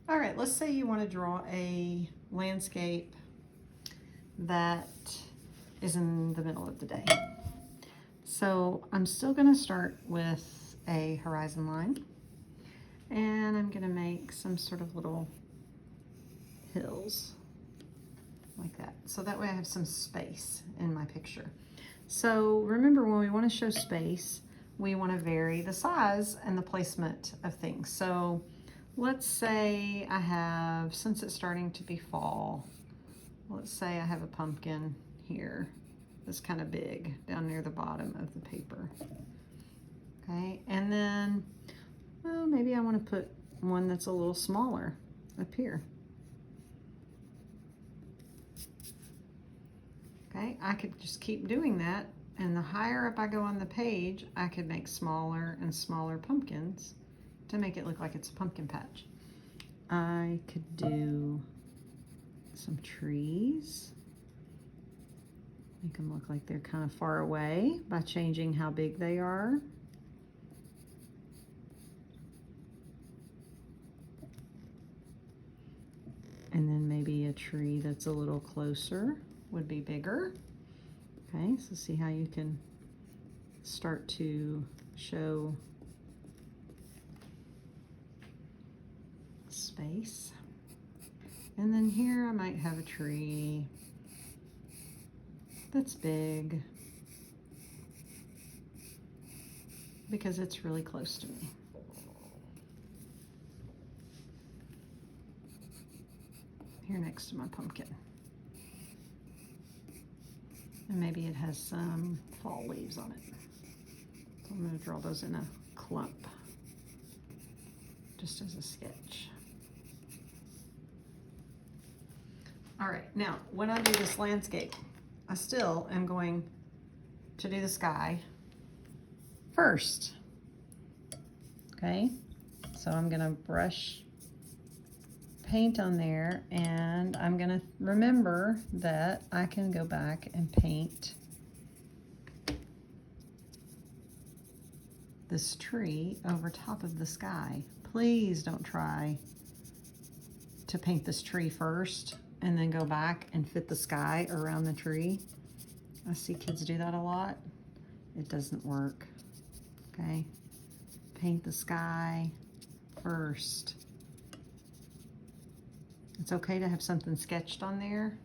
All right, let's say you want to draw a landscape that is in the middle of the day. So I'm still going to start with a horizon line, and I'm going to make some sort of little hills like that. So that way I have some space in my picture. So remember, when we want to show space, we want to vary the size and the placement of things. So let's say I have, since it's starting to be fall, let's say I have a pumpkin here that's kind of big down near the bottom of the paper. Okay, and then, well, maybe I want to put one that's a little smaller up here. Okay, I could just keep doing that, and the higher up I go on the page, I could make smaller and smaller pumpkins to make it look like it's a pumpkin patch. I could do some trees, make them look like they're kind of far away by changing how big they are. And then maybe a tree that's a little closer would be bigger. Okay, so see how you can start to show space. And then here I might have a tree that's big because it's really close to me. Here next to my pumpkin. And maybe it has some fall leaves on it. So I'm going to draw those in a clump, just as a sketch. All right, now when I do this landscape, I still am going to do the sky first. Okay, so I'm going to brush paint on there, and I'm going to remember that I can go back and paint this tree over top of the sky. Please don't try to paint this tree first and then go back and fit the sky around the tree. I see kids do that a lot. It doesn't work. Okay, paint the sky first. It's okay to have something sketched on there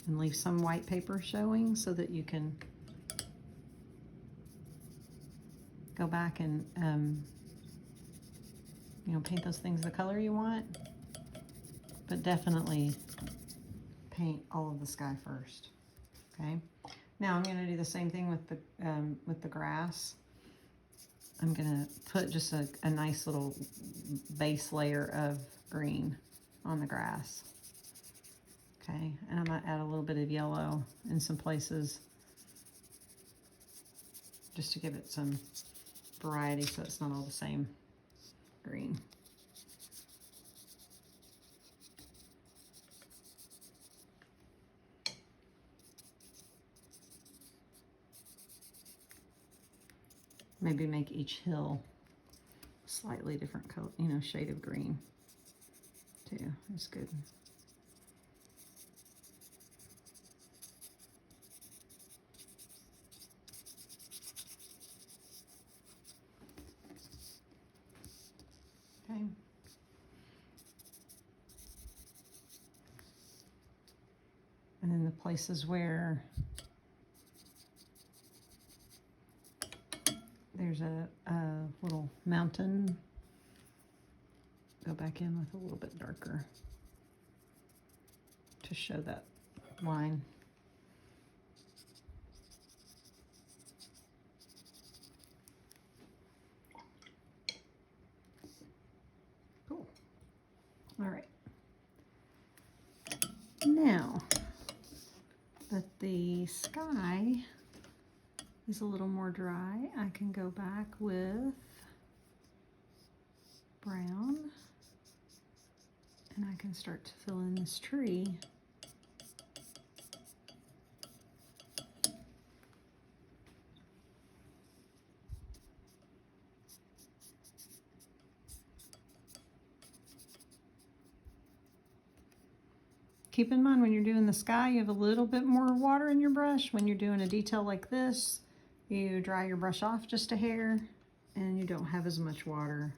and leave some white paper showing so that you can go back and you know, paint those things the color you want, but definitely paint all of the sky first. Okay, now I'm going to do the same thing with the grass. I'm going to put just a nice little base layer of green on the grass. Okay, and I might add a little bit of yellow in some places just to give it some variety so it's not all the same green. Maybe make each hill slightly different color, you know, shade of green too. That's good. Okay. And then the places where there's a little mountain, go back in with a little bit darker to show that line. Cool. All right. Now that the sky is a little more dry, I can go back with brown and I can start to fill in this tree. keep in mind when you're doing the sky, you have a little bit more water in your brush. When you're doing a detail like this, you dry your brush off just a hair and you don't have as much water.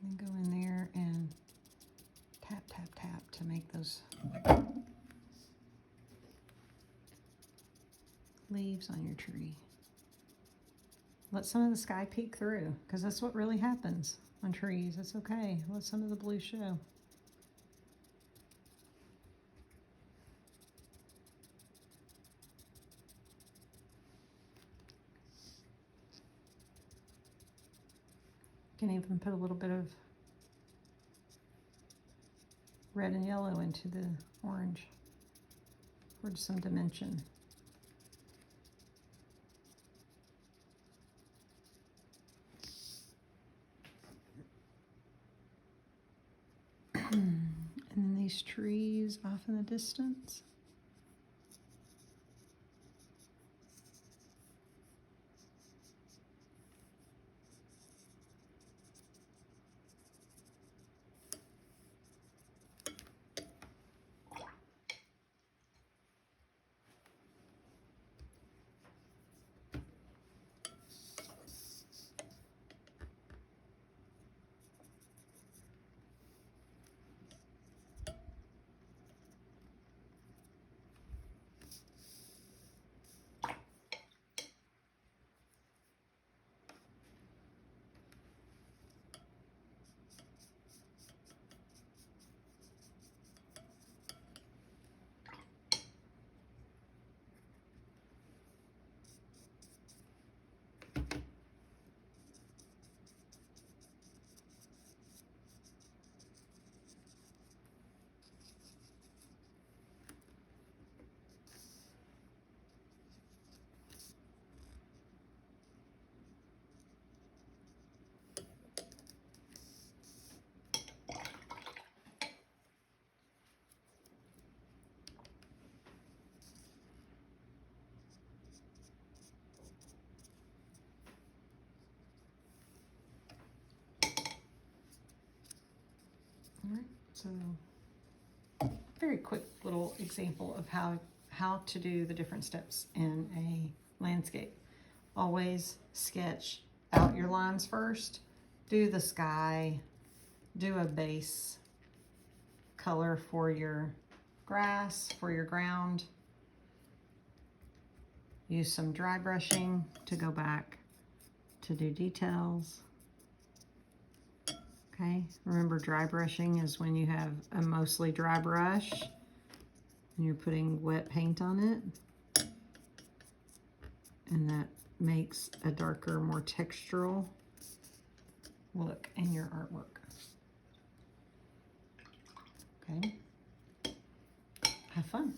And go in there and tap, tap, tap to make those leaves on your tree. Let some of the sky peek through, because that's what really happens on trees. It's okay. Let some of the blue show. You can even put a little bit of red and yellow into the orange for some dimension. And then these trees off in the distance. All right, so very quick little example of how to do the different steps in a landscape. Always sketch out your lines first. Do the sky. Do a base color for your grass, for your ground. Use some dry brushing to go back to do details. Okay, remember dry brushing is when you have a mostly dry brush and you're putting wet paint on it. And that makes a darker, more textural look in your artwork. Okay, have fun.